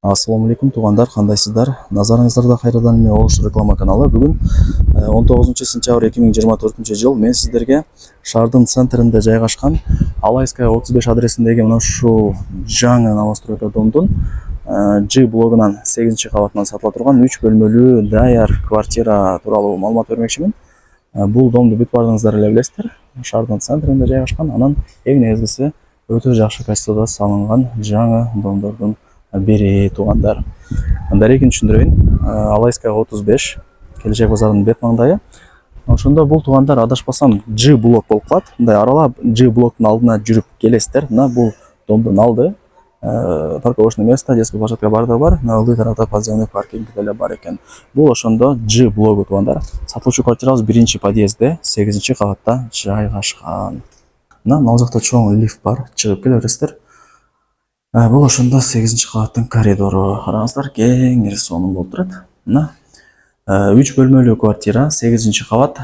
Ассаламу алейкум туғандар, қандайсыздар? Назарыңыздарда қайрадан мен Оғыш реклама каналы. Бүгін 19 сентябрь 2024 жыл мен сіздерге шаһардың центрінде жайғашқан Алайская 35 адресіндегі мына шу жаңа новостройка домдың G блогынан 8-ші қабатынан сатыла тұрған 3 бөлмелі даяр квартира туралы малымат бермекшімін. Бұл домды бүт бардыңыздар эле билесиздер. Шаһардың центрінде жайғашқан, анан эң негизгиси өтө жакшы качествода салынган жаңа домдордун бири туғандар. Дарегин түшүндүрөйүн. Алайская 35 келечек базарынын бет маңдайы. Ошондо бул туғандар адашпасам G блок болуп калат. Мындай аралап G блоктун алдына жүрүп келесиздер. Мына бул домдун алды. Парковочное место, детская площадка бардыгы бар. На ылдый тарапта подземный паркинг деле бар экен. Бул ошондо G блогу туғандар. Сатылуучу квартирабыз 1-чи подъездде, 8-чи кабатта жайгашкан. Мына ал жакта чоң лифт бар. Чыгып келебиздер. Бұл ошондо 8-чи кабаттын коридору. Караңыздар, кеңири сонун болуп турат. Мына 3 бөлмөлүү квартира, 8-чи кабат.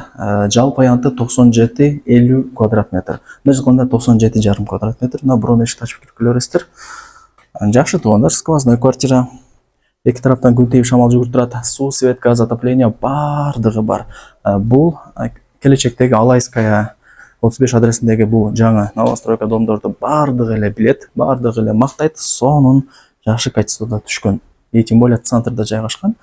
Жалпы аянты 97-50 квадрат метр. Мына жакында 97,5 квадрат метр. Мына бирок эшикти ачып кирип келебиздер. Жакшы туғандар, сквозной квартира. Эки тараптан күн тийип шамал жүгүрүп турат. Суу, свет, газ, отопление бардыгы бар. Бул келечектеги Алайская 35 адресіндегі бұл жаңа новостройка домдорды бардыгы эле билет, бардыгы эле мактайт, сонун жакшы качествода түшкөн. И тем более центрда жайгашкан.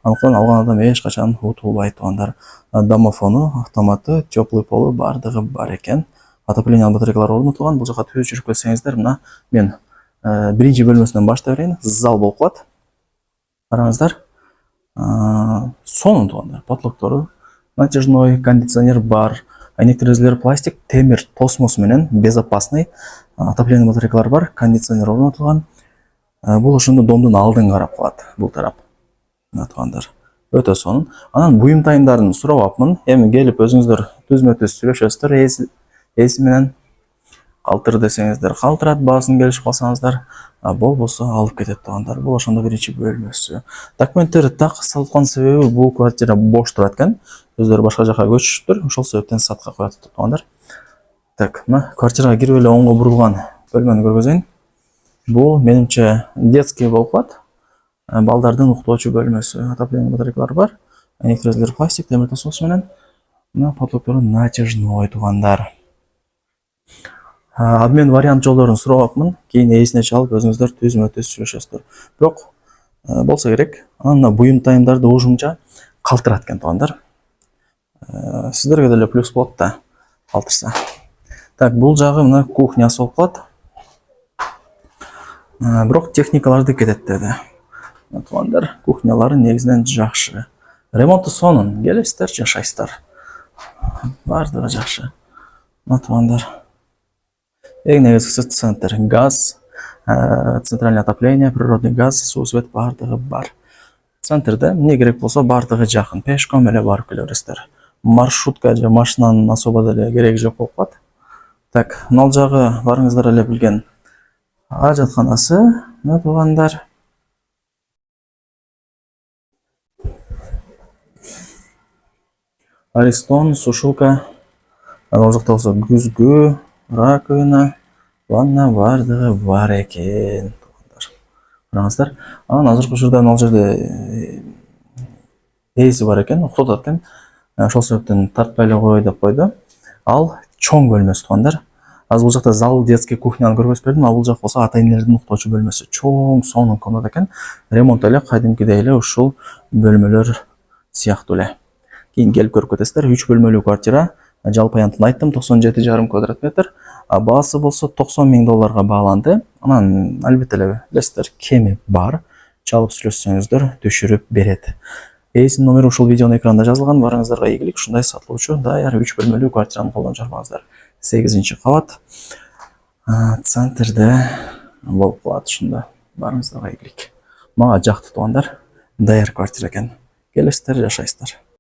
Анықтан алган адам эч качан утулбайт туғандар. Домофону, автоматы, теплый полу бардыгы бар экен. Отопление батарейкалар орнотулган. Бул жака түз жүрүп келсеңиздер, мына мен биринчи бөлмөсүнөн баштап берейин. Зал болуп калат. Караңыздар. Сонун туғандар. Потлоктору натяжной, кондиционер бар. Некоторые пластик, темир, тосмос менен безопасный. Отопление батарейкалар бар, кондиционер орнотулган. Бул ошондо домдун алдын карап калат, бул тарап. Тугандар. Өтө сонун. Анан буюм тайымдарын сурабапмын. Эми келип өзүңүздөр түзмө-түз сүйлөшөсүздөр. Эси менен калтыр десеңиздер калтырат, баасын келишип калсаңыздар, болбосо алып кетет тугандар. Бул ошондо биринчи бөлмөсү. Документтер так салынган себеби бул квартира бош турат экен. Өздөрү башка жака көчүшүптүр. Ошол себептен сатка коет тугандар. Так, мына квартирага кирип эле оңго бурулган бөлмөнү көргөзөйүн. Бул менимче детский болуп калат. Балдардын уктоочу бөлмөсү. Отопление батарейкалар бар. Некоторые пластик, темир тосмос менен. Мына потолоктору натяжной тугандар. Обмен вариант жолдорун сурабапмын. Кийин эсине чалып өзүңүздөр түзмө-түз сүйлөшөсүздөр. Бирок болсо керек. Анан буюм тайымдарды ушунча калтырат экен тугандар. Сиздерге деле плюс болот да калтырса. Так, бул жагы мына кухнясы болуп калат. Бирок техникаларды кетет деди. Тугандар, кухнялары негизинен жакшы. Ремонту сонун. Келесиздер, жашайсыздар. Бардыгы жакшы. Тугандар. Эң негизгиси центр. Газ, центральное отопление, природный газ, суу, свет бардыгы бар. Центрде эмне керек болсо бардыгы жакын. Пешком эле барып келебиздер. Маршрутка же машинанын особо деле кереги жок болуп калат. Так, мына жагы барыңыздар эле билген ажатканасы, мына тугандар. Аристон, сушилка, ал жакта болсо күзгү, раковина, ванна бардыгы бар экен. Караңыздар. Анан азыркы учурда ал жерде эси бар экен, уктатат экен. Ошол себептен тартпай эле кой деп койду. Ал чоң бөлмөсү тугандар. Азыр бул жакта зал, детский кухняны көргөзүп бердим. Ал бул жак болсо ата-энелердин уктоочу бөлмөсү. Чоң, сонун комната экен. Ремонт эле кайдымкыдай эле ушул бөлмөлөр сыяктуу эле. Кийин келип көрүп кетесиздер. 3 бөлмөлүү квартира. Жалпы аянтын айттым, 97,5 квадрат метр. Баасы болсо $90,000 бааланды. Анан албетте эле билесиздер, кеми бар. Чалып сүйлөшсөңүздөр түшүрүп берет. Эсинин номери ушул видеонун экранында жазылган. Барыңыздарга ийгилик. Ушундай сатылуучу даяр 3 бөлмөлүү квартираны колдонуп жармаңыздар. 8-чи кабат. Центрде болуп калат ушунда. Барыңыздарга ийгилик. Мага жакты тугандар. Даяр квартира экен. Келесиздер, жашайсыздар.